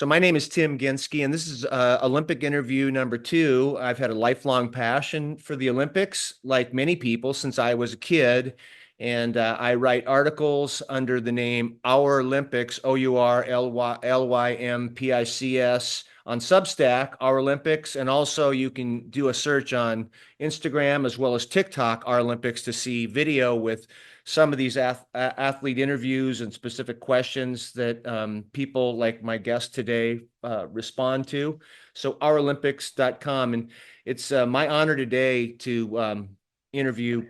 So my name is Tim Ginsky, and this is Olympic interview number two. I've had a lifelong passion for the Olympics, like many people, since I was a kid. And I write articles under the name Ourlympics, Ourlympics, on Substack, Ourlympics. And also you can do a search on Instagram as well as TikTok, Ourlympics, to see video with some of these athlete interviews and specific questions that people like my guest today respond to. So ourlympics.com. And it's my honor today to interview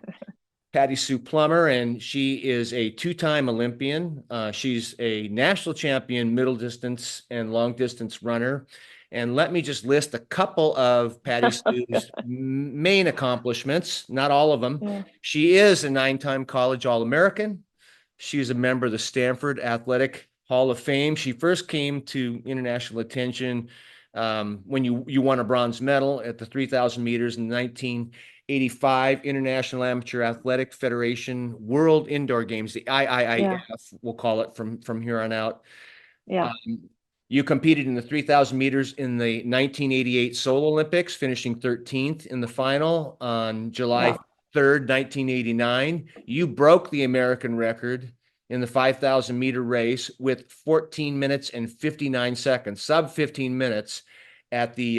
PattiSue Plumer, and she is a two-time Olympian. She's a national champion middle distance and long distance runner. And let me just list a couple of PattiSue's main accomplishments, not all of them. Yeah. She is a nine-time college All-American. She's a member of the Stanford Athletic Hall of Fame. She first came to international attention when you won a bronze medal at the 3,000 meters in 1985 International Amateur Athletic Federation World Indoor Games, the IIIF, we'll call it from here on out. Yeah. You competed in the 3,000 meters in the 1988 Seoul Olympics, finishing 13th in the final on July 3rd, 1989. You broke the American record in the 5,000 meter race with 14 minutes and 59 seconds, sub 15 minutes, at the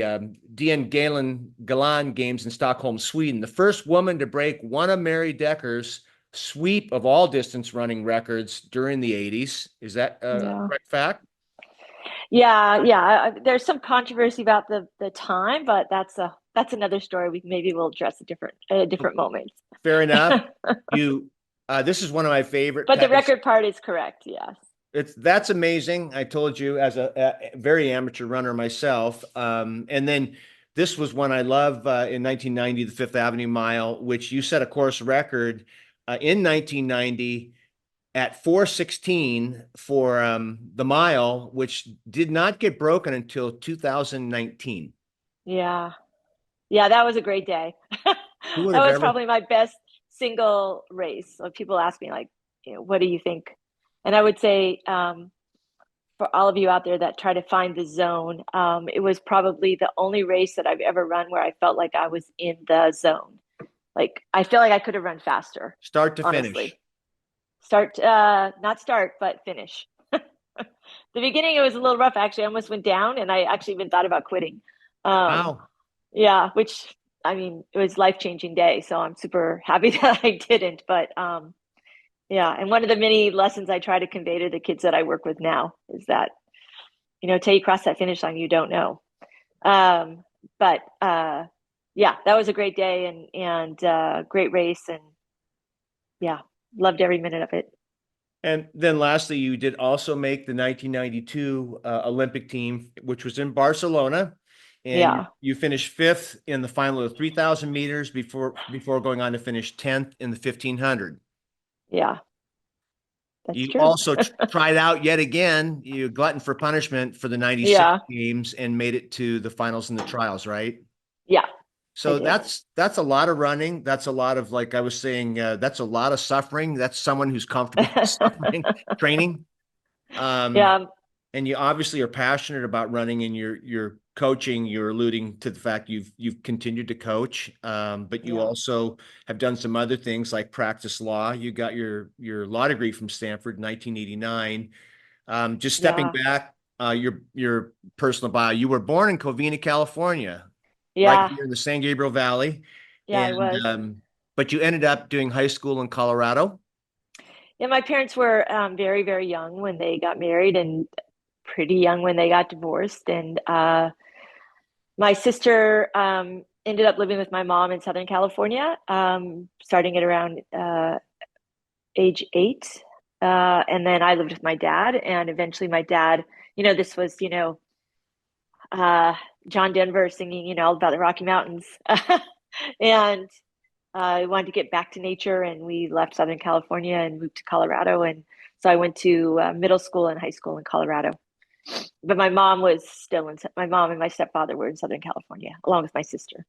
DN Galan Games in Stockholm, Sweden. The first woman to break one of Mary Decker's sweep of all distance running records during the 80s. Is that a correct fact? Yeah. There's some controversy about the time, but that's another story. We'll address a different moment. Fair enough. This is one of my favorite. But the record part is correct. Yes. That's amazing. I told you, as a very amateur runner myself. And then this was one I love in 1990, the Fifth Avenue Mile, which you set a course record in 1990 at 4:16 for the mile, which did not get broken until 2019. Yeah. That was a great day. That was probably my best single race. So people ask me, like, what do you think? And I would say, for all of you out there that try to find the zone, it was probably the only race that I've ever run where I felt like I was in the zone. Like, I feel like I could have run faster. Start to finish. Not start, but finish. The beginning, it was a little rough, actually. I almost went down, and I actually even thought about quitting. Wow. Yeah, which, I mean, it was a life-changing day, so I'm super happy that I didn't. But yeah, and one of the many lessons I try to convey to the kids that I work with now is that, till you cross that finish line, you don't know. But yeah, that was a great day and great race, and yeah, loved every minute of it. And then lastly, you did also make the 1992 Olympic team, which was in Barcelona. And you finished fifth in the final of 3,000 meters before going on to finish 10th in the 1,500. Yeah. You also tried out yet again. You glutton for punishment for the 96 games and made it to the finals and the trials, right? Yeah. So that's a lot of running. That's a lot of, like I was saying, that's a lot of suffering. That's someone who's comfortable with suffering, training. Yeah. And you obviously are passionate about running, and you're coaching. You're alluding to the fact you've continued to coach, but you also have done some other things like practice law. You got your law degree from Stanford in 1989. Just stepping back, your personal bio. You were born in Covina, California, right here in the San Gabriel Valley. Yeah, I was. But you ended up doing high school in Colorado. Yeah, my parents were very, very young when they got married, and pretty young when they got divorced. And my sister ended up living with my mom in Southern California, starting at around age 8. And then I lived with my dad, and eventually my dad, this was, John Denver singing, all about the Rocky Mountains. And I wanted to get back to nature, and we left Southern California and moved to Colorado. And so I went to middle school and high school in Colorado. But my mom and my stepfather were in Southern California, along with my sister.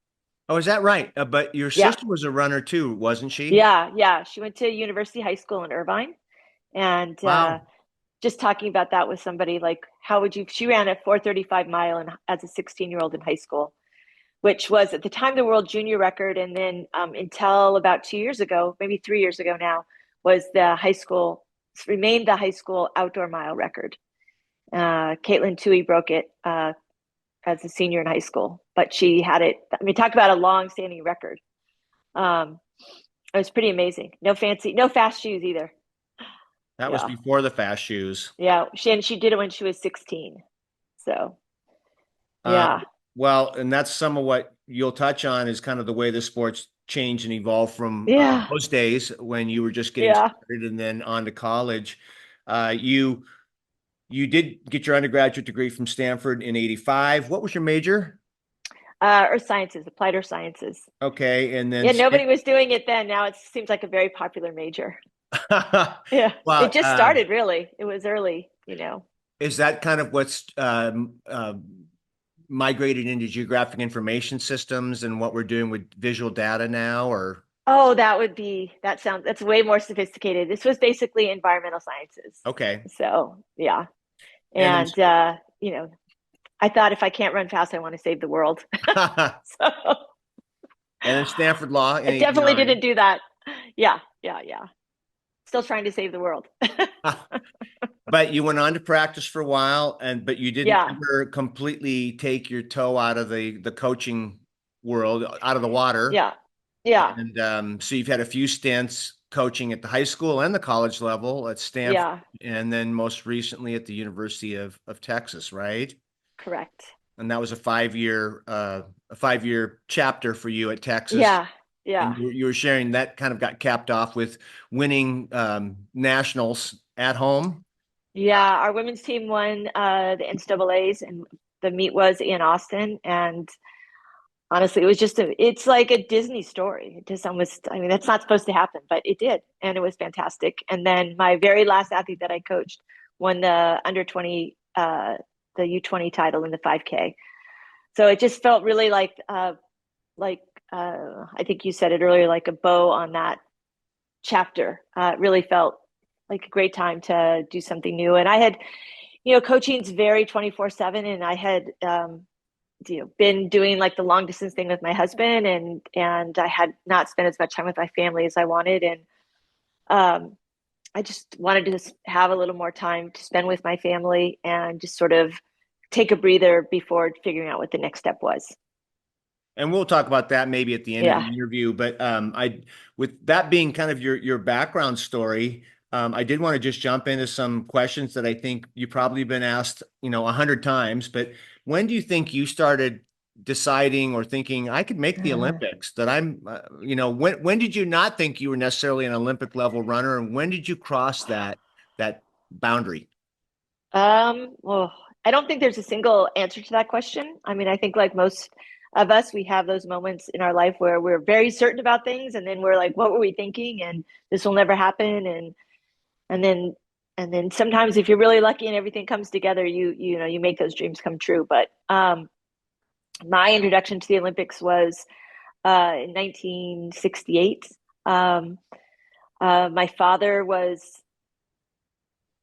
Oh, is that right? But your sister was a runner too, wasn't she? Yeah. She went to University High School in Irvine, and just talking about that with somebody, like, how would you, she ran a 4:35 mile as a 16-year-old in high school, which was at the time the world junior record. And then until about 2 years ago, maybe 3 years ago now, was the high school, remained the high school outdoor mile record. Caitlin Tui broke it as a senior in high school, but she had it. I mean, talk about a long-standing record. Um, it was pretty amazing. No fancy, no fast shoes either. That was Yeah, before the fast shoes. yeah. She did it when she was 16. So Um, yeah, well, and that's some of what you'll touch on is kind of the way the sports changed and evolved from yeah, those days when you were just getting yeah. started and then on to college. You did get your undergraduate degree from Stanford in '85. What was your major? Earth sciences, applied earth sciences. Okay, and then Yeah, nobody was doing it then. Now it seems like a very popular major. Yeah, it well, just started really. It was early, you know. is that kind of what's migrated into geographic information systems and what we're doing with visual data now, or Oh, that's way more sophisticated. This was basically environmental sciences. okay, So, yeah. and then And you know, I thought if I can't run fast, I want to save the world. and So then Stanford Law in I definitely '89. didn't do that. Yeah, yeah, yeah. Still trying to save the world. But you went on to practice for a while, and but you didn't Yeah, ever completely take your toe out of the coaching world, out of the water. yeah, yeah, And so you've had a few stints coaching at the high school and the college level at Stanford, yeah, and then most recently at the University of Texas, right? correct. And that was a 5-year chapter for you at Texas. Yeah, yeah. And you were sharing that kind of got capped off with winning nationals at home. Yeah, our women's team won the NCAA's, and the meet was in Austin. And honestly, it's like a Disney story. It just almost, I mean, that's not supposed to happen, but it did. And it was fantastic. And then my very last athlete that I coached won the under 20, the U20 title in the 5K. So it just felt really like, I think you said it earlier, like a bow on that chapter. It really felt like a great time to do something new. And I had, coaching's very 24/7, and I had, been doing like the long distance thing with my husband, and I had not spent as much time with my family as I wanted. And um, I just wanted to just have a little more time to spend with my family and just sort of take a breather before figuring out what the next step was. And we'll talk about that maybe at the end of the Yeah. interview. But with that being kind of your background story, I did want to just jump into some questions that I think you've probably been asked, 100 times. But when do you think you started deciding or thinking I could make the Olympics? That when did you not think you were necessarily an Olympic level runner, and when did you cross that boundary? Well, I don't think there's a single answer to that question. I mean, I think like most of us, we have those moments in our life where we're very certain about things, and then we're like, what were we thinking? And this will never happen. And then and then sometimes if you're really lucky and everything comes together, you make those dreams come true. But my introduction to the Olympics was in 1968. My father was,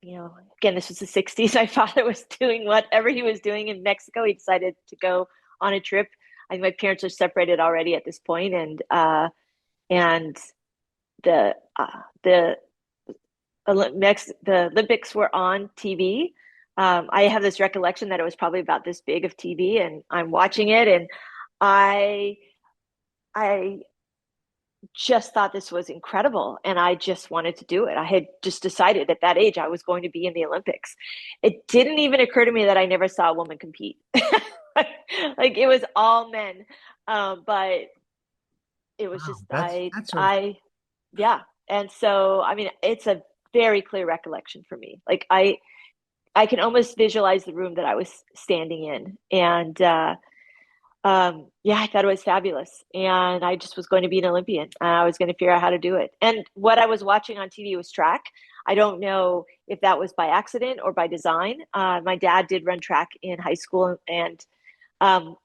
again, this was the 60s. My father was doing whatever he was doing in Mexico. He decided to go on a trip. I think my parents are separated already at this point, and the the the Olympics were on TV. I have this recollection that it was probably about this big of TV, and I'm watching it, and I I just thought this was incredible, and I just wanted to do it. I had just decided at that age I was going to be in the Olympics. It didn't even occur to me that I never saw a woman compete. Like it was all men, but it was Wow, just that's a yeah. And so I mean, it's a very clear recollection for me. Like I can almost visualize the room that I was standing in, and yeah, I thought it was fabulous. And I just was going to be an Olympian. I was going to figure out how to do it. And what I was watching on TV was track. I don't know if that was by accident or by design. My dad did run track in high school, and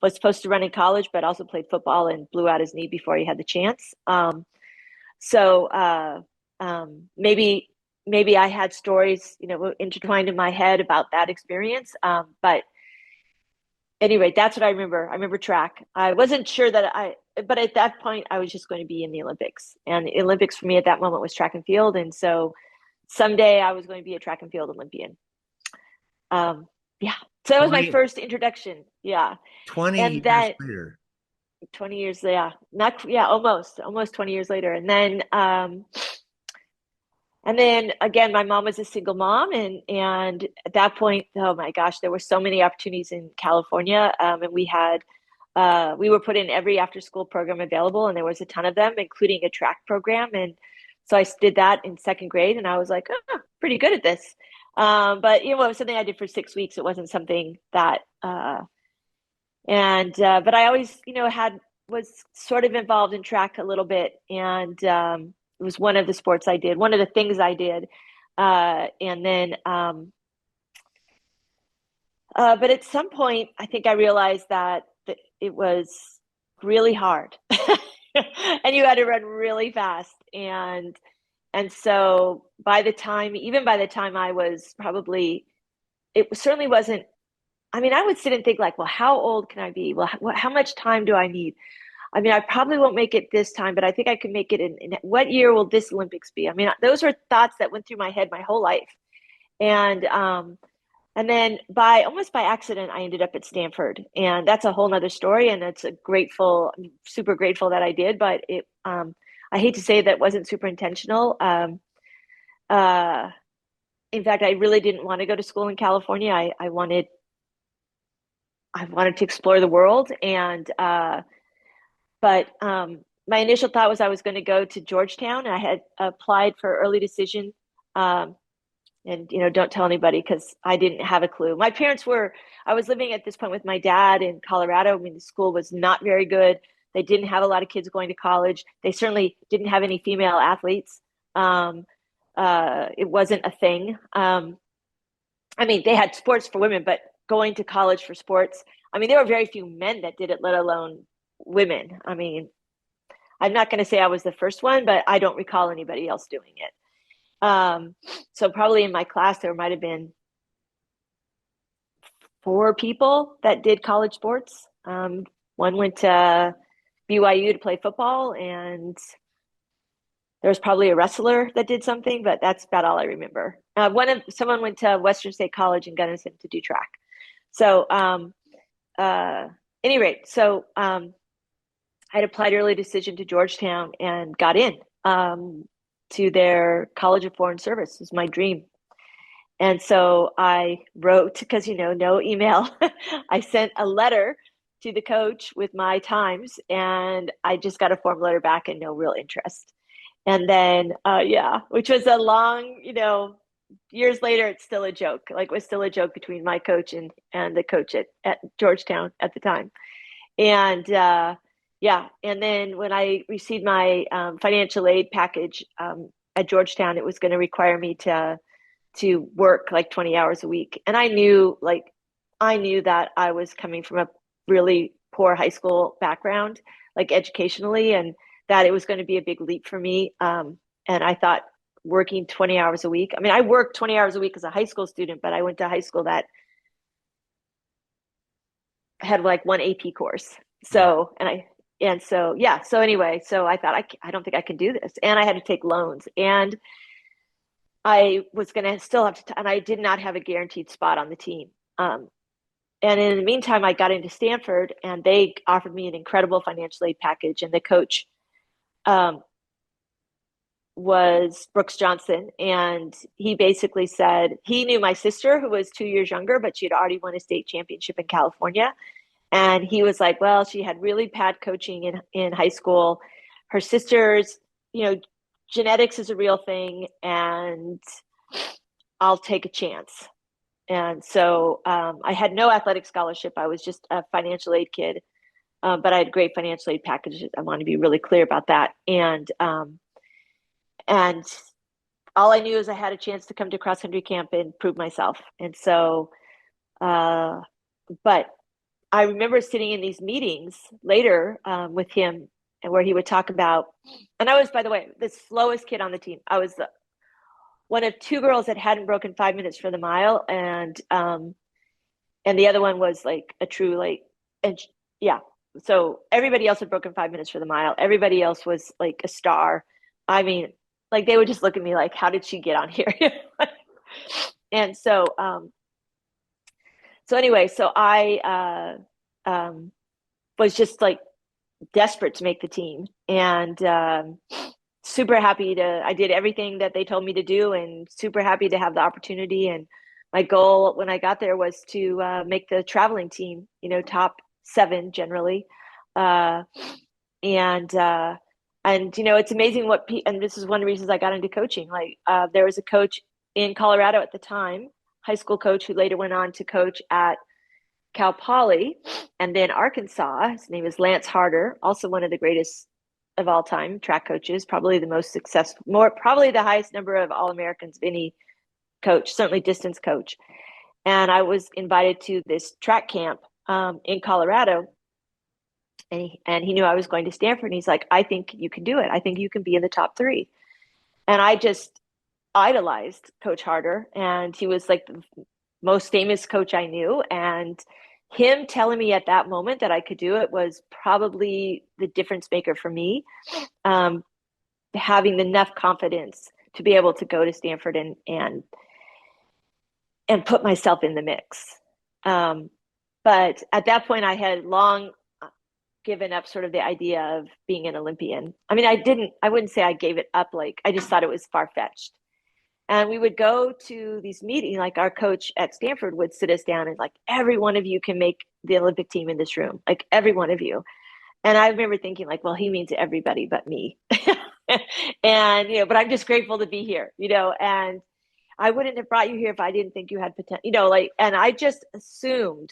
was supposed to run in college, but also played football and blew out his knee before he had the chance. So maybe maybe I had stories, intertwined in my head about that experience. But anyway, that's what I remember. I remember track. I wasn't sure but at that point, I was just going to be in the Olympics. And the Olympics for me at that moment was track and field. And so someday I was going to be a track and field Olympian. Yeah. So that was my 20 first introduction. Yeah. 20 And years that later. 20 years, yeah, not, yeah, almost 20 years later. And then again, my mom was a single mom, and at that point, oh my gosh, there were so many opportunities in California, and we were put in every after school program available, and there was a ton of them, including a track program. And so I did that in second grade, and I was like, oh, pretty good at this. But it was something I did for 6 weeks. It wasn't something that, but I always, was sort of involved in track a little bit, and it was one of the sports I did, one of the things I did. And then, but at some point, I think I realized that it was really hard, and you had to run really fast. And so even by the time I was probably, it certainly wasn't. I mean, I would sit and think like, well, how old can I be? Well, how much time do I need? I mean, I probably won't make it this time, but I think I can make it in what year will this Olympics be? I mean, those were thoughts that went through my head my whole life. And then almost by accident, I ended up at Stanford, and that's a whole nother story. And I'm super grateful that I did, but I hate to say that wasn't super intentional. Uh, in fact, I really didn't want to go to school in California. I wanted to explore the world, but my initial thought was I was going to go to Georgetown. I had applied for early decision, and don't tell anybody because I didn't have a clue. I was living at this point with my dad in Colorado. I mean, the school was not very good. They didn't have a lot of kids going to college. They certainly didn't have any female athletes. It wasn't a thing. I mean, they had sports for women, but going to college for sports, I mean, there were very few men that did it, let alone women. I mean, I'm not going to say I was the first one, but I don't recall anybody else doing it. So probably in my class, there might have been 4 people that did college sports. One went to BYU to play football, and there was probably a wrestler that did something, but that's about all I remember. Someone went to Western State College in Gunnison to do track. So, any rate, I'd applied early decision to Georgetown and got in to their College of Foreign Service. It was my dream. And so I wrote, because, no email, I sent a letter to the coach with my times, and I just got a form letter back and no real interest. And then, which was a long, years later, it's still a joke. Like, it was still a joke between my coach and the coach at Georgetown at the time. And and then when I received my financial aid package at Georgetown, it was going to require me to work like 20 hours a week. And I knew that I was coming from a really poor high school background, like educationally, and that it was going to be a big leap for me. And I thought working 20 hours a week, I mean, I worked 20 hours a week as a high school student, but I went to high school that had like one AP course. So anyway, so I thought, I don't think I can do this. And I had to take loans, and I was going to still have to, and I did not have a guaranteed spot on the team. And in the meantime, I got into Stanford, and they offered me an incredible financial aid package. And the coach was Brooks Johnson. And he basically said he knew my sister, who was 2 years younger, but she had already won a state championship in California. And he was like, well, she had really bad coaching in high school. Her sister's, genetics is a real thing, and I'll take a chance. And so I had no athletic scholarship. I was just a financial aid kid, but I had great financial aid packages. I want to be really clear about that. And all I knew is I had a chance to come to cross country camp and prove myself. And so, but I remember sitting in these meetings later with him, and where he would talk about, and I was, by the way, the slowest kid on the team. I was one of two girls that hadn't broken 5 minutes for the mile, and the other one was like a true like, and yeah. So everybody else had broken 5 minutes for the mile. Everybody else was like a star. I mean, like they would just look at me like, how did she get on here? And so anyway, so I was just like desperate to make the team, and super happy to, I did everything that they told me to do, and super happy to have the opportunity. And my goal when I got there was to make the traveling team, top 7 generally. Uh, and, uh, it's amazing and this is one of the reasons I got into coaching. Like, there was a coach in Colorado at the time, high school coach, who later went on to coach at Cal Poly and then Arkansas. His name is Lance Harder, also one of the greatest of all time track coaches, probably the most successful, probably the highest number of All-Americans of any coach, certainly distance coach. And I was invited to this track camp in Colorado. And he knew I was going to Stanford. And he's like, I think you can do it. I think you can be in the top 3. And I just idolized Coach Harder. And he was like the most famous coach I knew. And him telling me at that moment that I could do it was probably the difference maker for me. Having enough confidence to be able to go to Stanford and put myself in the mix. But at that point, I had long given up sort of the idea of being an Olympian. I mean, I wouldn't say I gave it up. Like, I just thought it was far-fetched. And we would go to these meetings, like our coach at Stanford would sit us down and like, every one of you can make the Olympic team in this room, like every one of you. And I remember thinking like, well, he means everybody but me. And, but I'm just grateful to be here, and I wouldn't have brought you here if I didn't think you had potential, and I just assumed,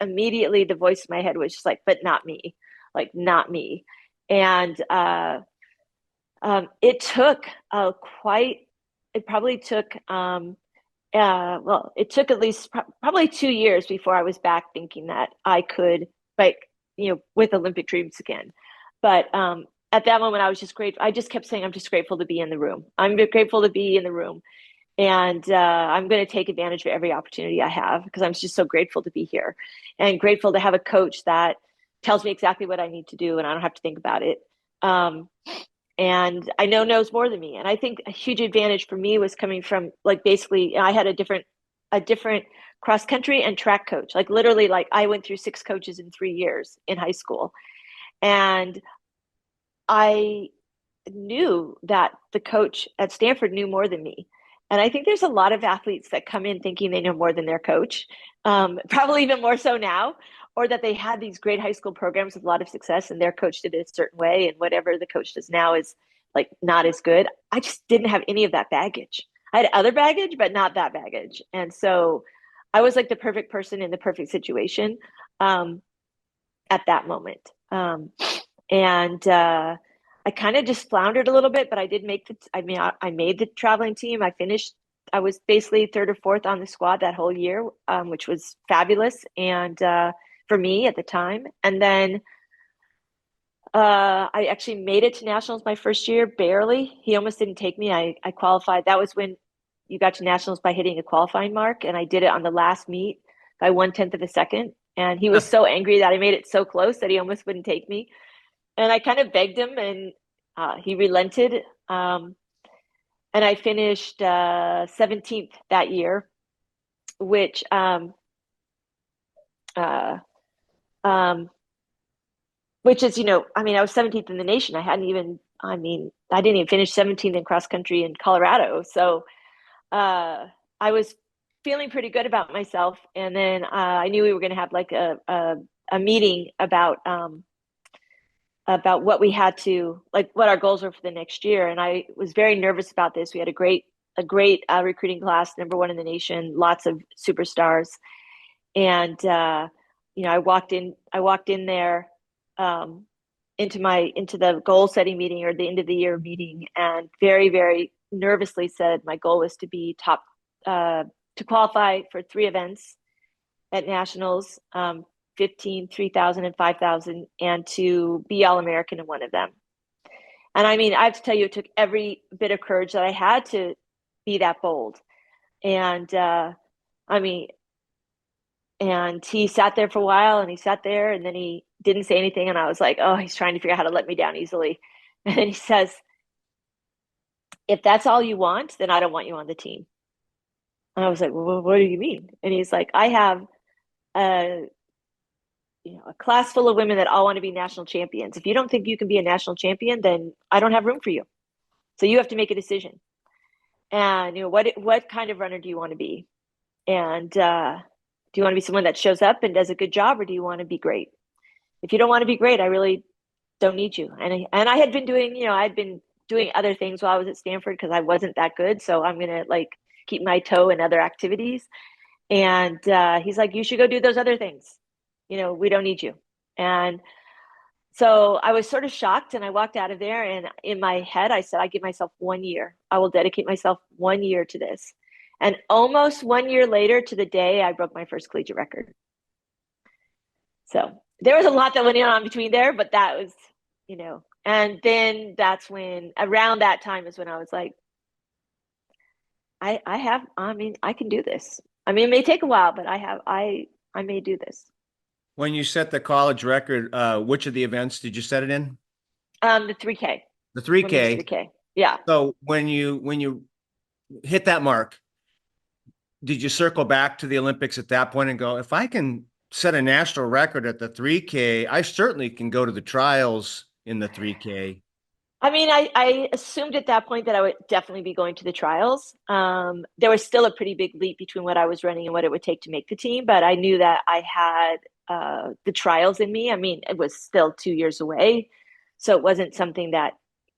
immediately the voice in my head was just like, but not me, like, not me. And it took it probably took, it took at least probably 2 years before I was back thinking that I could, with Olympic dreams again. But at that moment, I was just grateful. I just kept saying, I'm just grateful to be in the room. I'm grateful to be in the room. And I'm going to take advantage of every opportunity I have, because I'm just so grateful to be here and grateful to have a coach that tells me exactly what I need to do and I don't have to think about it. And I know knows more than me. And I think a huge advantage for me was coming from, like, basically I had a different cross country and track coach. Like, literally, like, I went through 6 coaches in 3 years in high school. And I knew that the coach at Stanford knew more than me. And I think there's a lot of athletes that come in thinking they know more than their coach, probably even more so now, or that they had these great high school programs with a lot of success and their coach did it a certain way, and whatever the coach does now is like not as good. I just didn't have any of that baggage. I had other baggage, but not that baggage. And so I was like the perfect person in the perfect situation at that moment. I kind of just floundered a little bit, but I did I made the traveling team. I was basically 3rd or 4th on the squad that whole year, which was fabulous. And for me at the time. And then I actually made it to nationals my first year, barely. He almost didn't take me. I qualified. That was when you got to nationals by hitting a qualifying mark. And I did it on the last meet by 1/10 of a second. And he was so angry that I made it so close that he almost wouldn't take me. And I kind of begged him, and he relented. And I finished 17th that year, which which is, I mean, I was 17th in the nation. I didn't even finish 17th in cross country in Colorado. So I was feeling pretty good about myself. And then I knew we were going to have like a meeting about what we had to, like, what our goals were for the next year. And I was very nervous about this. We had a great recruiting class, #1 in the nation, lots of superstars. And, I walked in there into the goal setting meeting, or the end of the year meeting, and very, very nervously said my goal was to be top, to qualify for 3 events at nationals, 15, 3,000 and 5,000, and to be All-American in one of them. And I mean, I have to tell you, it took every bit of courage that I had to be that bold. And I mean, and he sat there for a while, and he sat there, and then he didn't say anything. And I was like, oh, he's trying to figure out how to let me down easily. And then he says, if that's all you want, then I don't want you on the team. And I was like, well, what do you mean? And he's like, I have a a class full of women that all want to be national champions. If you don't think you can be a national champion, then I don't have room for you. So you have to make a decision. And what kind of runner do you want to be? And do you want to be someone that shows up and does a good job, or do you want to be great? If you don't want to be great, I really don't need you. And I had been doing, I'd been doing other things while I was at Stanford because I wasn't that good. So I'm gonna like keep my toe in other activities. And he's like, you should go do those other things. We don't need you. And so I was sort of shocked, and I walked out of there, and in my head, I said, I give myself 1 year. I will dedicate myself 1 year to this. And almost 1 year later to the day, I broke my first collegiate record. So there was a lot that went on between there, but that was, and then that's when, around that time is when I was like, I can do this. I mean, it may take a while, but I may do this. When you set the college record, which of the events did you set it in? The 3K. The Women's 3K. 3K. Yeah. So when you hit that mark, did you circle back to the Olympics at that point and go, if I can set a national record at the 3K, I certainly can go to the trials in the 3K? I mean, I assumed at that point that I would definitely be going to the trials. There was still a pretty big leap between what I was running and what it would take to make the team, but I knew that I had the trials in me. I mean, it was still 2 years away, so it wasn't something that,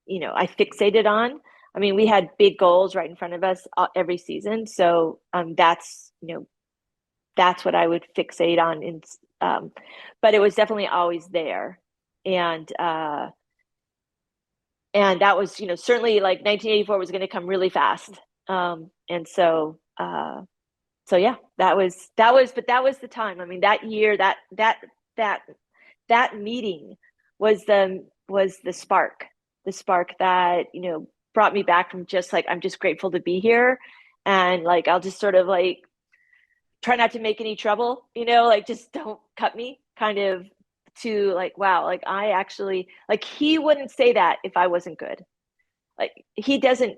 I fixated on. I mean, we had big goals right in front of us every season, so that's what I would fixate on. But it was definitely always there, and that was, certainly like 1984 was going to come really fast. And so yeah, but that was the time. I mean, that year, that meeting was the spark that, brought me back from just like, I'm just grateful to be here. And like, I'll just sort of like try not to make any trouble, like just don't cut me kind of, to like, wow, like I actually, like, he wouldn't say that if I wasn't good. Like, he doesn't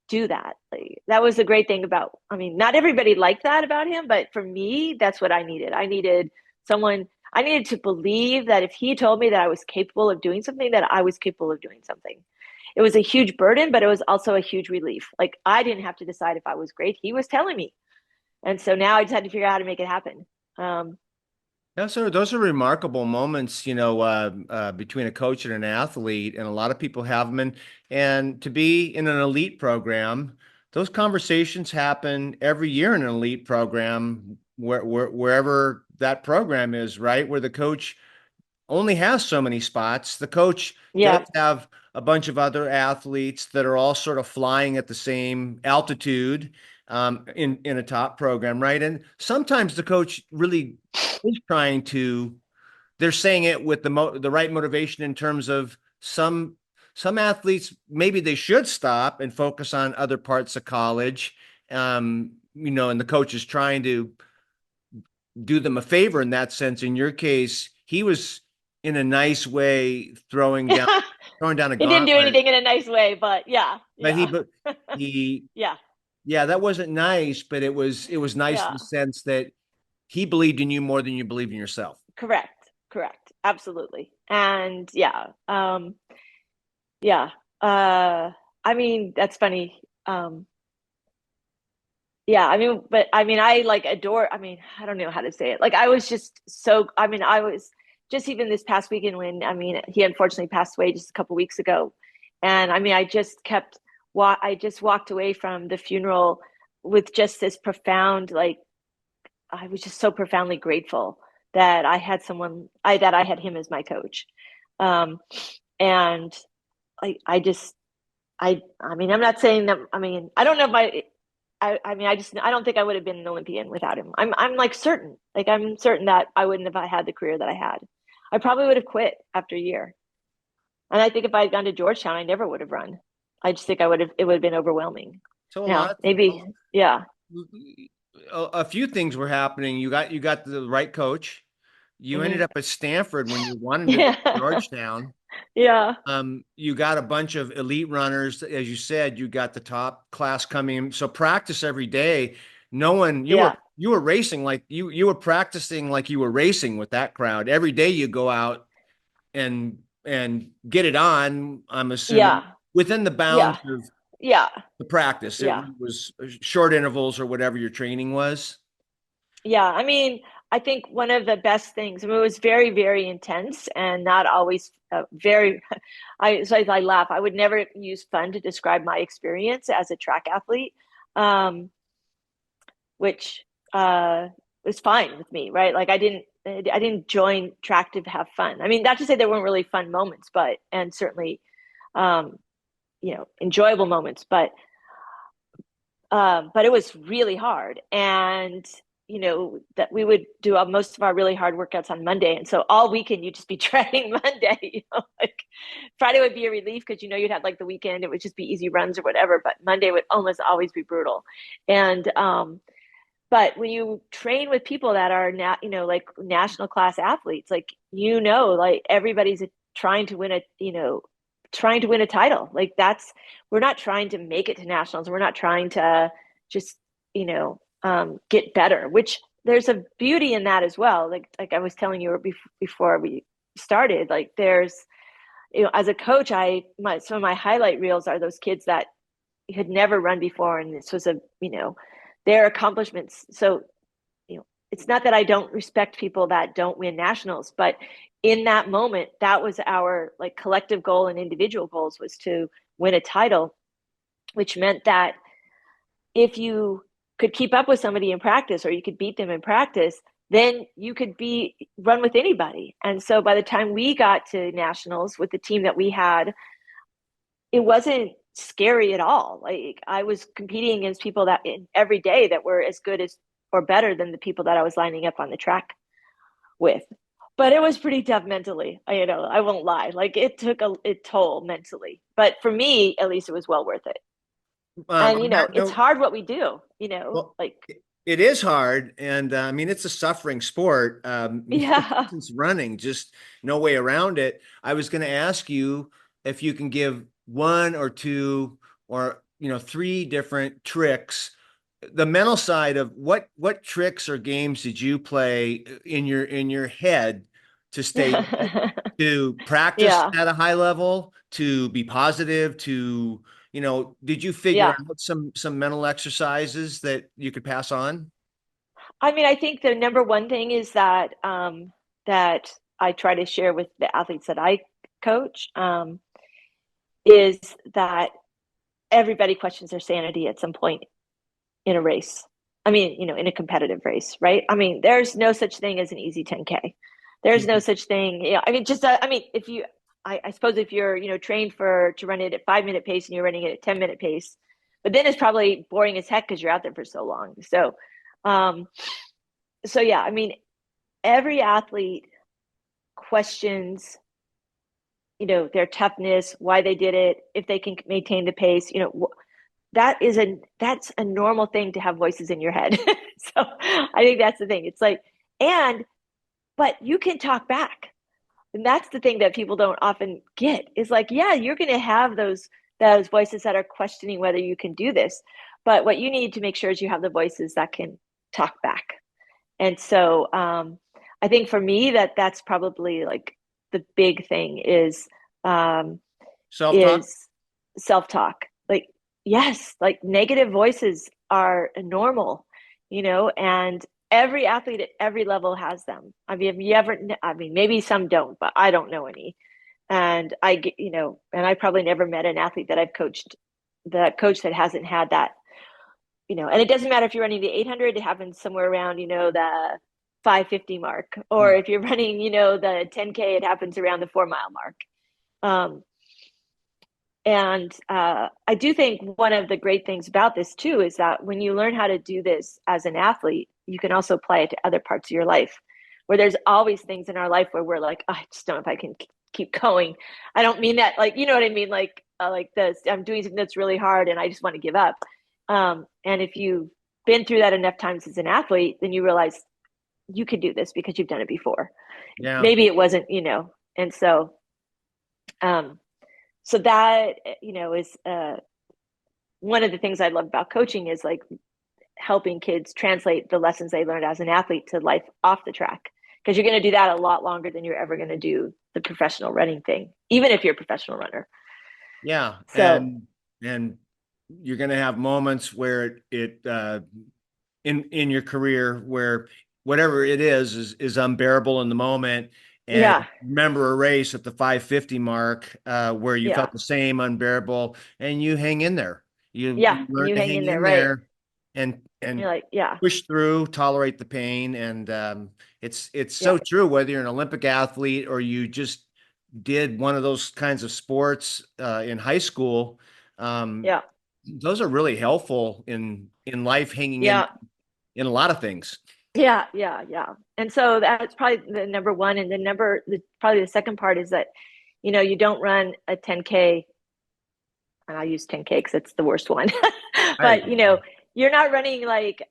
do that. Like, that was the great thing about, I mean, not everybody liked that about him, but for me, that's what I needed. I needed to believe that if he told me that I was capable of doing something, that I was capable of doing something. It was a huge burden, but it was also a huge relief. Like, I didn't have to decide if I was great. He was telling me. And so now I just had to figure out how to make it happen. Those are remarkable moments, between a coach and an athlete, and a lot of people have them. And to be in an elite program, those conversations happen every year in an elite program, wherever that program is, right? Where the coach only has so many spots. The coach does Yeah. have a bunch of other athletes that are all sort of flying at the same altitude, in a top program, right? And sometimes the coach really is trying to. They're saying it with the right motivation in terms of some athletes maybe they should stop and focus on other parts of college, and the coach is trying to do them a favor in that sense. In your case, he was in a nice way throwing down a He didn't do gauntlet. anything in a nice way, but yeah, But yeah, he yeah, yeah, that wasn't nice, but it was nice in yeah. the sense that he believed in you more than you believed in yourself. Correct, correct, absolutely. And yeah, yeah. I mean, that's funny. Yeah, I mean, but I mean, I like adore, I mean, I don't know how to say it. Like, I was just so, I mean, I was just even this past weekend when, I mean, he unfortunately passed away just a couple weeks ago. And I mean, I just walked away from the funeral with just this profound, like, I was just so profoundly grateful that that I had him as my coach. Um, and I mean, I'm not saying that, I mean, I don't know if I mean, I don't think I would have been an Olympian without him. I'm like certain, like I'm certain that I wouldn't have had the career that I had. I probably would have quit after a year. And I think if I had gone to Georgetown, I never would have run. I just think it would have been overwhelming. So a Yeah, lot, maybe. Yeah. a few things were happening. You got the right coach. You ended Hmm. up at Stanford when you wanted to go to Yeah. Georgetown. Yeah. You got a bunch of elite runners, as you said. You got the top class coming. So practice every day. No one, you were Yeah. you were racing like you were practicing like you were racing with that crowd. Every day you go out and get it on. I'm assuming Yeah. within the Yeah. bounds of Yeah. the practice. It Yeah. was short intervals or whatever your training was. Yeah. I mean, I think one of the best things, I mean, it was very, very intense and not always very, I laugh. I would never use fun to describe my experience as a track athlete, um, which was fine with me, right? Like I didn't join track to have fun. I mean, not to say there weren't really fun moments, and certainly, um, enjoyable moments, but it was really hard. And, that we would do most of our really hard workouts on Monday. And so all weekend you'd just be training Monday, like Friday would be a relief because, you'd have like the weekend, it would just be easy runs or whatever. But Monday would almost always be brutal. And, but when you train with people that are like national class athletes, like, like everybody's trying to win a title. Like we're not trying to make it to nationals. We're not trying to just, get better, which there's a beauty in that as well. Like I was telling you before we started, like there's, as a coach, some of my highlight reels are those kids that had never run before. And this was their accomplishments. So, it's not that I don't respect people that don't win nationals, but in that moment, that was our like collective goal and individual goals was to win a title, which meant that if you could keep up with somebody in practice or you could beat them in practice, then you could run with anybody. And so by the time we got to nationals with the team that we had, it wasn't scary at all. Like I was competing against people that every day that were as good as or better than the people that I was lining up on the track with. But it was pretty tough mentally. I won't lie. Like it took a toll mentally. But for me, at least it was well worth it. And On that it's note, hard what we do, well, like it is hard, and I mean it's a suffering sport. yeah. Since running, just no way around it. I was going to ask you if you can give one or two or three different tricks. The mental side of what tricks or games did you play in your head to stay to practice Yeah. at a high level, to be positive, to did you figure Yeah. out some mental exercises that you could pass on? I mean, I think the number one thing is that I try to share with the athletes that I coach, is that everybody questions their sanity at some point in a race. I mean, in a competitive race, right? I mean, there's no such thing as an easy 10K. There's no such thing. I mean, I mean, if you, I suppose if you're, trained to run it at 5 minute pace and you're running it at 10 minute pace, but then it's probably boring as heck because you're out there for so long. Um, so yeah, I mean, every athlete questions, their toughness, why they did it, if they can maintain the pace, that's a normal thing to have voices in your head. So I think that's the thing. It's like, but you can talk back. And that's the thing that people don't often get is like, yeah, you're going to have those voices that are questioning whether you can do this. But what you need to make sure is you have the voices that can talk back. And so I think for me that's probably like the big thing um, Self-talk? is self-talk. Like, yes, like negative voices are normal, and every athlete at every level has them. I mean, have you ever, I mean, maybe some don't, but I don't know any. And and I probably never met an athlete that I've coached, that hasn't had that, and it doesn't matter if you're running the 800, it happens somewhere around, the 550 mark, or if you're running, the 10K, it happens around the 4 mile mark. Um, and I do think one of the great things about this too is that when you learn how to do this as an athlete, you can also apply it to other parts of your life, where there's always things in our life where we're like, oh, I just don't know if I can keep going. I don't mean that like, you know what I mean? Like this, I'm doing something that's really hard and I just want to give up. And if you've been through that enough times as an athlete, then you realize you could do this because you've done it before. Yeah. Maybe it wasn't, and um, so that, is one of the things I love about coaching is like helping kids translate the lessons they learned as an athlete to life off the track. Because you're going to do that a lot longer than you're ever going to do the professional running thing, even if you're a professional runner. Yeah. So, And you're going to have moments where in your career where whatever it is unbearable in the moment. And yeah, remember a race at the 550 mark where you yeah, felt the same unbearable, and you hang in there. You yeah. And learn you to hang hang in there, in right? there and And you're like, yeah, push through, tolerate the pain, and it's yeah, so true whether you're an Olympic athlete or you just did one of those kinds of sports in high school. Um, yeah, those are really helpful in life, hanging yeah, in a lot of things. yeah, yeah, yeah. And so that's probably the number one. And probably the second part is that, you don't run a 10K, and I'll use 10K because it's the worst one. I But, you're not running like 6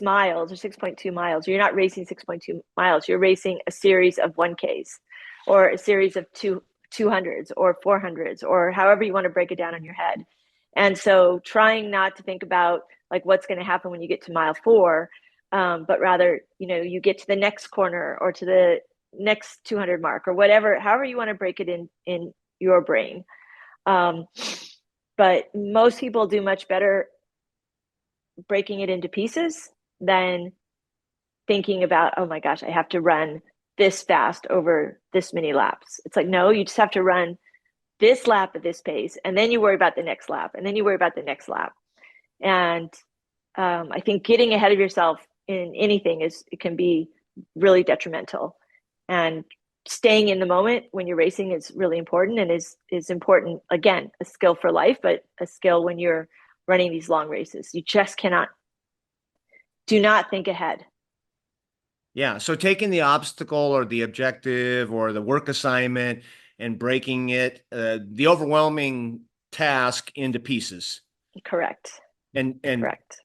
miles or 6.2 miles. You're not racing 6.2 miles. You're racing a series of 1Ks or a series of 200s or 400s or however you want to break it down in your head. And so trying not to think about like what's going to happen when you get to mile 4, but rather, you get to the next corner or to the next 200 mark or whatever, however you want to break it in your brain. Um, but most people do much better breaking it into pieces than thinking about, oh my gosh, I have to run this fast over this many laps. It's like, no, you just have to run this lap at this pace, and then you worry about the next lap, and then you worry about the next lap. And I think getting ahead of yourself in anything it can be really detrimental. And staying in the moment when you're racing is really important, and is important, again, a skill for life, but a skill when you're running these long races. You just cannot do not think ahead. Yeah. So taking the obstacle or the objective or the work assignment and breaking the overwhelming task into pieces Correct. and Correct.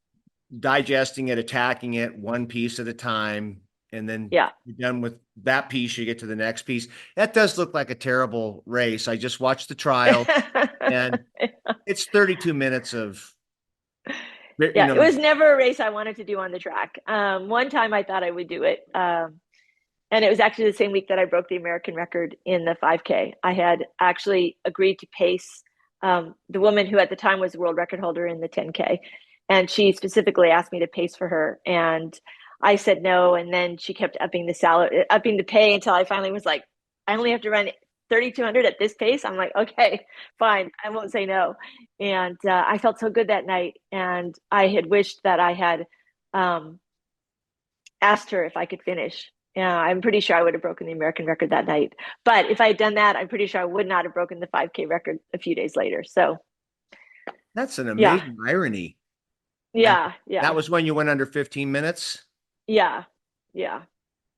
digesting it, attacking it one piece at a time. And then Yeah. you're done with that piece, you get to the next piece. That does look like a terrible race. I just watched the trial and it's 32 minutes of, you Yeah, it know, was never a race I wanted to do on the track. One time I thought I would do it. And it was actually the same week that I broke the American record in the 5K. I had actually agreed to pace the woman who at the time was the world record holder in the 10K. And she specifically asked me to pace for her. And I said no. And then she kept upping the pay until I finally was like, I only have to run 3,200 at this pace. I'm like, okay, fine. I won't say no. And I felt so good that night. And I had wished that I had um, asked her if I could finish. Yeah, I'm pretty sure I would have broken the American record that night. But if I had done that, I'm pretty sure I would not have broken the 5K record a few days later. So, that's an yeah, amazing irony. And yeah, that yeah, was when you went under 15 minutes. yeah, yeah.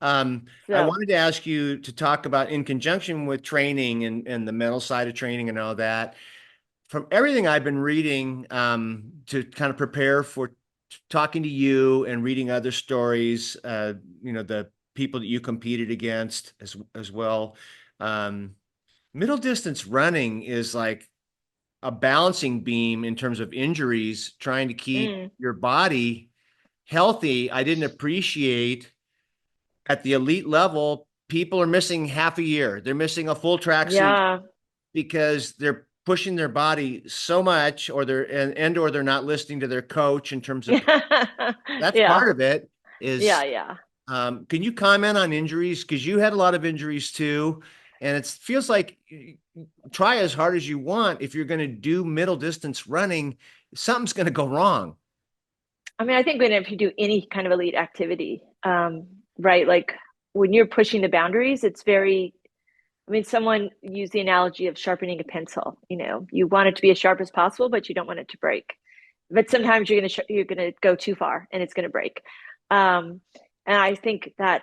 I So, wanted to ask you to talk about in conjunction with training and the mental side of training and all that. From everything I've been reading to kind of prepare for talking to you and reading other stories, the people that you competed against as well. Um, Middle distance running is like a balancing beam in terms of injuries, trying to keep mm, your body healthy. I didn't appreciate at the elite level, people are missing half a year. They're missing a full track season yeah, because they're pushing their body so much or they're not listening to their coach in terms of that's yeah, part of it yeah, is yeah. can you comment on injuries because you had a lot of injuries too and it feels like try as hard as you want if you're going to do middle distance running something's going to go wrong. I mean, I think if you do any kind of elite activity, right, like when you're pushing the boundaries, it's very, I mean, someone used the analogy of sharpening a pencil. You want it to be as sharp as possible, but you don't want it to break. But sometimes you're gonna go too far, and it's gonna break. Um, and I think that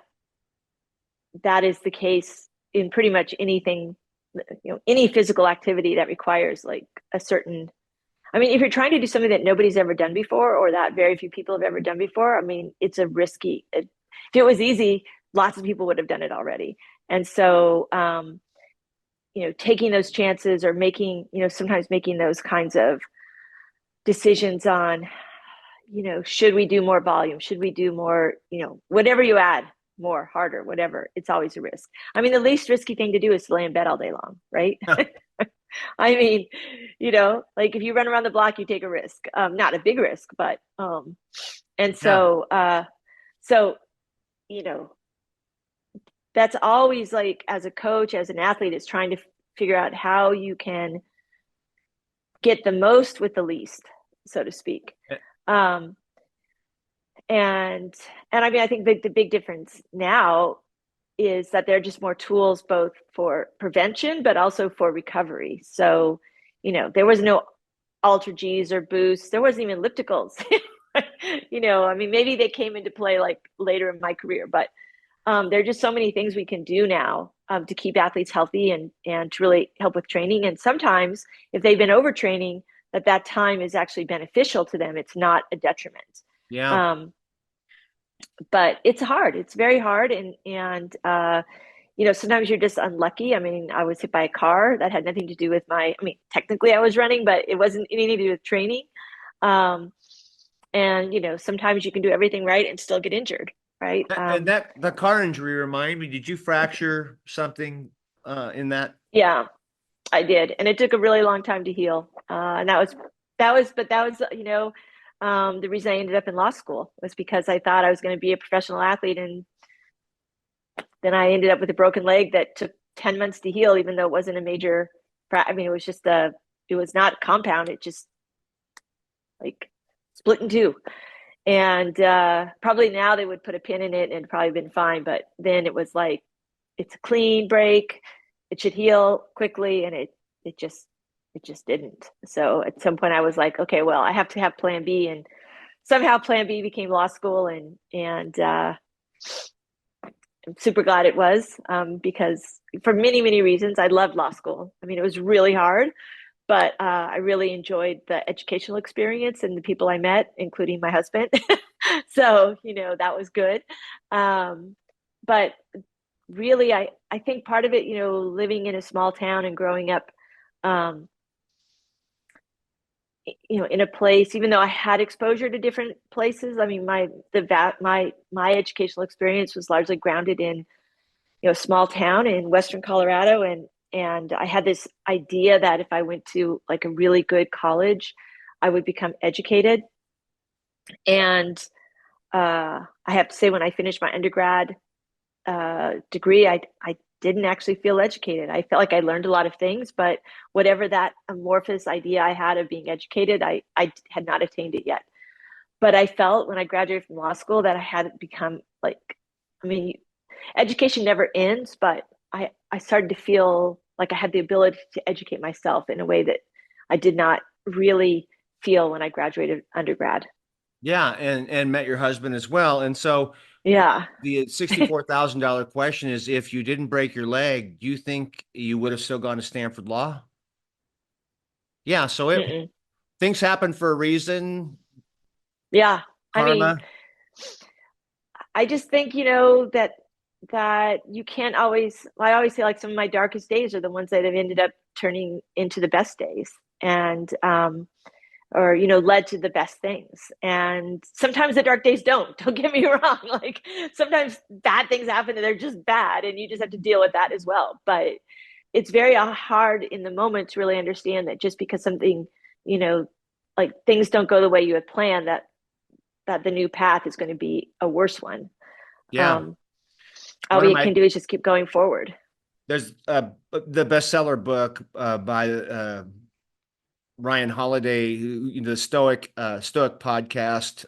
is the case in pretty much anything, any physical activity that requires like a certain I mean, if you're trying to do something that nobody's ever done before or that very few people have ever done before, I mean, it's a risky. If it was easy, lots of people would have done it already. And so, taking those chances or making, sometimes making those kinds of decisions on, should we do more volume? Should we do more, whatever you add, more, harder, whatever, it's always a risk. I mean, the least risky thing to do is to lay in bed all day long, right? I mean, like if you run around the block, you take a risk. Not a big risk, but and Yeah. so you know, that's always like as a coach, as an athlete, is trying to figure out how you can get the most with the least, so to speak. Um, and I mean, I think the big difference now is that there are just more tools both for prevention but also for recovery. So, there was no Ultra G's or boosts. There wasn't even ellipticals. I mean, maybe they came into play like later in my career, but there are just so many things we can do now to keep athletes healthy and to really help with training. And sometimes if they've been overtraining, that time is actually beneficial to them. It's not a detriment. Yeah. Um, but it's hard. It's very hard. And sometimes you're just unlucky. I mean, I was hit by a car that had nothing to do with I mean, technically I was running, but it wasn't anything to do with training. And sometimes you can do everything right and still get injured, right? And that the car injury, remind me, did you fracture something in that? Yeah, I did. And it took a really long time to heal. And the reason I ended up in law school was because I thought I was going to be a professional athlete. And then I ended up with a broken leg that took 10 months to heal, even though it wasn't a major, I mean, it was not compound. It just like split in two. And probably now they would put a pin in it and it'd probably been fine. But then it was like, it's a clean break. It should heal quickly. And it just didn't. So at some point I was like, okay, well, I have to have plan B. And somehow plan B became law school. And I'm super glad it was because for many, many reasons, I loved law school. I mean, it was really hard, but I really enjoyed the educational experience and the people I met, including my husband. So, that was good. But really, I think part of it, living in a small town and growing up, um, in a place, even though I had exposure to different places, I mean, my educational experience was largely grounded in, a small town in Western Colorado. And I had this idea that if I went to like a really good college, I would become educated. And I have to say, when I finished my undergrad degree, I didn't actually feel educated. I felt like I learned a lot of things, but whatever that amorphous idea I had of being educated, I had not attained it yet. But I felt when I graduated from law school that I had become like, I mean, education never ends, but I started to feel like I had the ability to educate myself in a way that I did not really feel when I graduated undergrad. Yeah, and met your husband as well. And so Yeah. the $64,000 question is, if you didn't break your leg, do you think you would have still gone to Stanford Law? Yeah, so Mm-mm. things happen for a reason, Yeah. I mean, karma. I just think, that you can't always, I always say like some of my darkest days are the ones that have ended up turning into the best days. And or led to the best things. And sometimes the dark days don't get me wrong. Like sometimes bad things happen and they're just bad and you just have to deal with that as well. But it's very hard in the moment to really understand that just because something, you know like things don't go the way you had planned, that the new path is going to be a worse one. Yeah. um all One of we my can do is just keep going forward. There's the bestseller book by Ryan Holiday, the Stoic podcast,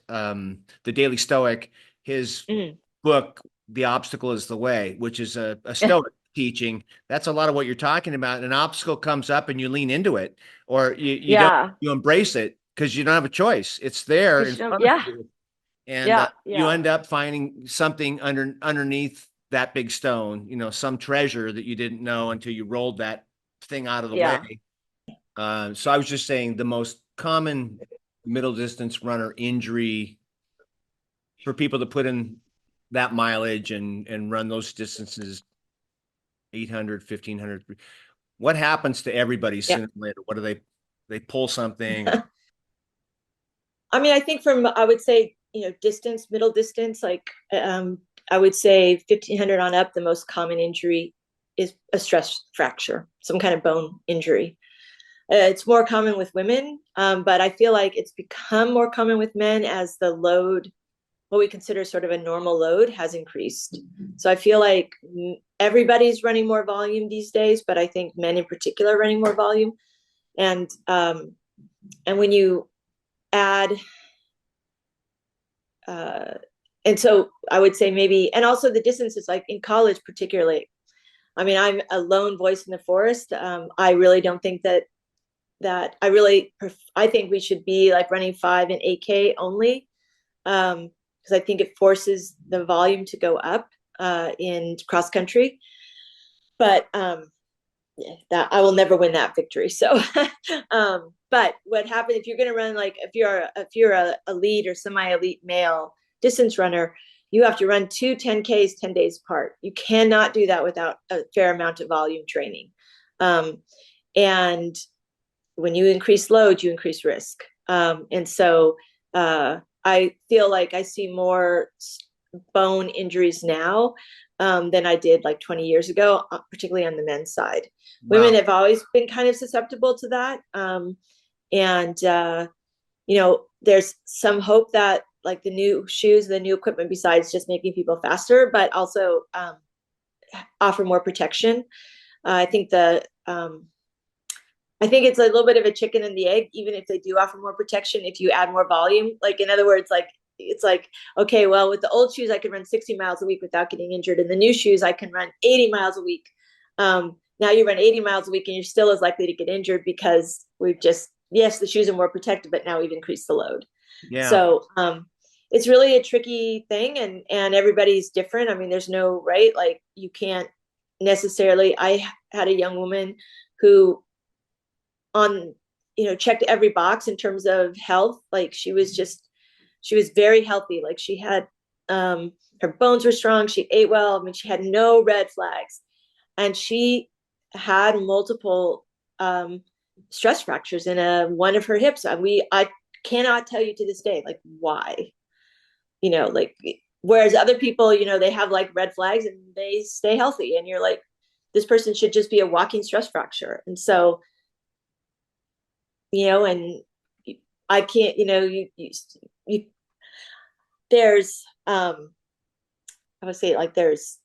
the Daily Stoic. His Mm. book, The Obstacle is the Way, which is a Stoic teaching. That's a lot of what you're talking about. An obstacle comes up and you lean into it, or you don't, Yeah. you embrace it because you don't have a choice. It's there in front of Yeah. you, and Yeah. you Yeah. end up finding something underneath that big stone. Some treasure that you didn't know until you rolled that thing out of the way. Yeah. So I was just saying the most common middle distance runner injury for people to put in that mileage and run those distances, 800, 1500? What happens to everybody Yeah. sooner or later? What do they pull something? Or, I mean, I think I would say, distance, middle distance, like, I would say 1500 on up, the most common injury is a stress fracture, some kind of bone injury. It's more common with women, but I feel like it's become more common with men as the load, what we consider sort of a normal load, has increased. So I feel like everybody's running more volume these days, but I think men in particular are running more volume. And when you add, and so I would say maybe, and also the distances, like in college particularly. I mean, I'm a lone voice in the forest. I really don't think I think we should be like running 5 and 8K only, because I think it forces the volume to go up in cross country. But that I will never win that victory. So, but what happens if you're going to run, like if you're a lead or semi-elite male distance runner, you have to run 2 10Ks 10 days apart. You cannot do that without a fair amount of volume training. And when you increase load, you increase risk. And so I feel like I see more bone injuries now than I did like 20 years ago, particularly on the men's side. Wow. Women have always been kind of susceptible to that. There's some hope that like the new shoes, the new equipment, besides just making people faster, but also offer more protection. I think it's a little bit of a chicken and the egg, even if they do offer more protection, if you add more volume. Like, in other words, like, it's like, okay, well, with the old shoes, I can run 60 miles a week without getting injured. And the new shoes, I can run 80 miles a week. Now you run 80 miles a week and you're still as likely to get injured because yes, the shoes are more protected, but now we've increased the load. Yeah. So it's really a tricky thing, and everybody's different. I mean, there's no right, like you can't necessarily. I had a young woman who checked every box in terms of health. Like she was very healthy. Like she had, her bones were strong. She ate well. I mean, she had no red flags, and she had multiple stress fractures in one of her hips. I cannot tell you to this day, like why, like, whereas other people, they have like red flags and they stay healthy, and you're like, this person should just be a walking stress fracture. And so, and I can't, there's, I would say, like, there's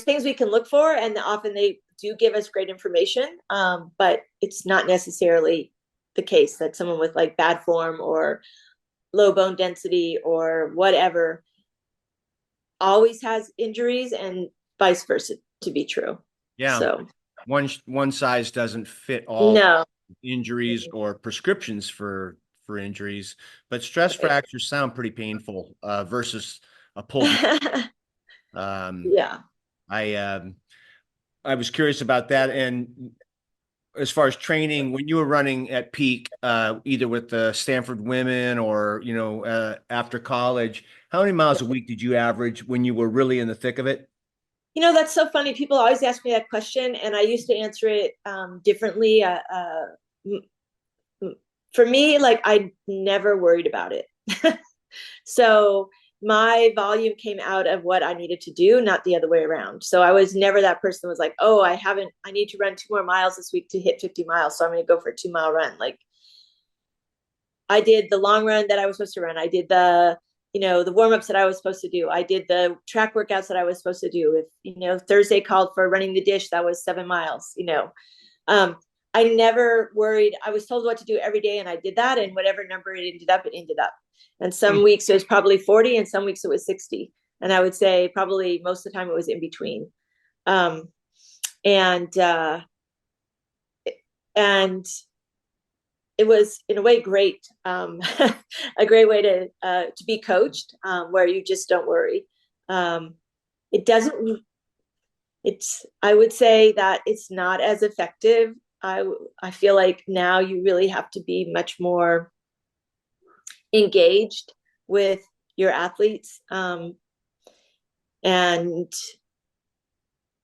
things we can look for, and often they do give us great information. But it's not necessarily the case that someone with like bad form or low bone density or whatever always has injuries, and vice versa to be true. Yeah. So one size doesn't fit all. No. Injuries or prescriptions for injuries, but stress fractures sound pretty painful versus a pulled. Yeah. I was curious about that. And as far as training, when you were running at peak, either with the Stanford women or, after college, how many miles a week did you average when you were really in the thick of it? That's so funny. People always ask me that question, and I used to answer it differently. For me, like, I never worried about it. So my volume came out of what I needed to do, not the other way around. So I was never that person who was like, oh, I need to run 2 more miles this week to hit 50 miles. So I'm going to go for a 2-mile run. Like, I did the long run that I was supposed to run. I did the warm-ups that I was supposed to do. I did the track workouts that I was supposed to do. If, Thursday called for running the dish, that was 7 miles, I never worried. I was told what to do every day, and I did that. And whatever number it ended up. And some weeks it was probably 40, and some weeks it was 60. And I would say probably most of the time it was in between. And it was, in a way, great, a great way to be coached, where you just don't worry. I would say that it's not as effective I feel like now you really have to be much more engaged with your athletes. And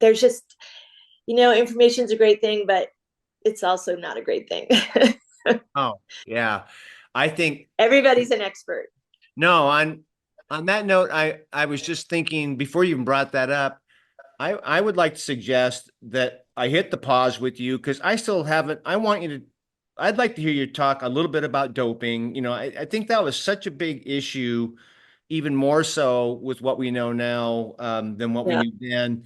there's just, information is a great thing, but it's also not a great thing. Oh, yeah. I think Everybody's an expert. no, on that note, I was just thinking before you even brought that up, I would like to suggest that I hit the pause with you because I still haven't. I want you to. I'd like to hear you talk a little bit about doping. I think that was such a big issue, even more so with what we know now than what we Yeah. knew then,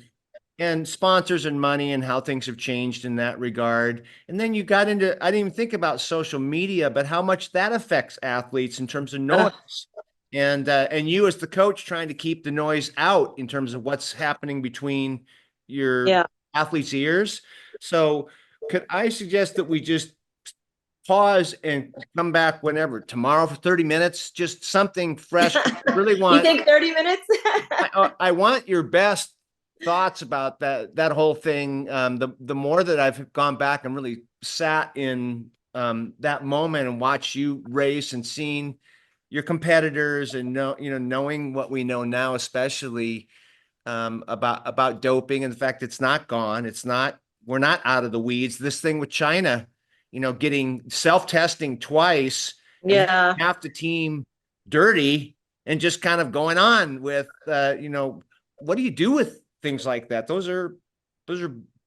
and sponsors and money and how things have changed in that regard. And then you got into. I didn't even think about social media, but how much that affects athletes in terms of Uh, noise and you as the coach trying to keep the noise out in terms of what's happening between your yeah. athletes' ears. So could I suggest that we just pause and come back whenever tomorrow for 30 minutes, just something fresh. I really You want think 30 minutes? I want your best thoughts about that whole thing. The more that I've gone back and really sat in that moment and watched you race and seen your competitors and knowing what we know now, especially about doping and the fact it's not gone. It's not. We're not out of the weeds. This thing with China, getting self-testing twice and having Yeah. half the team dirty and just kind of going on with, what do you do with things like that? Those are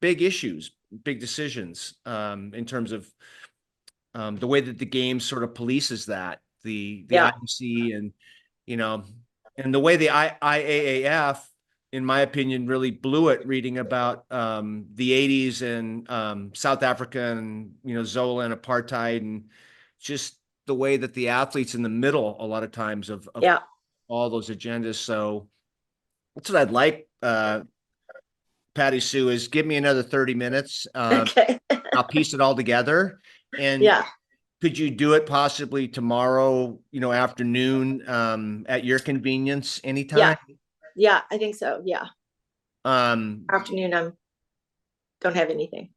big issues, big decisions in terms of the way that the game sort of polices that the Yeah. IMC and you know and the way the IAAF, in my opinion, really blew it. Reading about the '80s and South Africa and Zola and apartheid and just the way that the athletes in the middle a lot of times of Yeah. all those agendas. So that's what I'd like. Patty Sue is give me another 30 minutes. Okay. I'll piece it all together. And Yeah. could you do it possibly tomorrow, afternoon, at your convenience, Yeah. anytime? Yeah. I think so. Yeah. Um, Afternoon, don't have anything.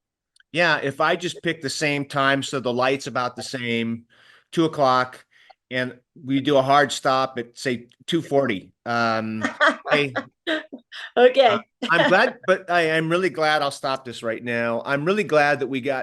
yeah, if I just pick the same time, so the light's about the same, 2 o'clock, and we do a hard stop at say 2:40. Hey, uh, Okay. I'm glad, but I'm really glad I'll stop this right now. I'm really glad that we got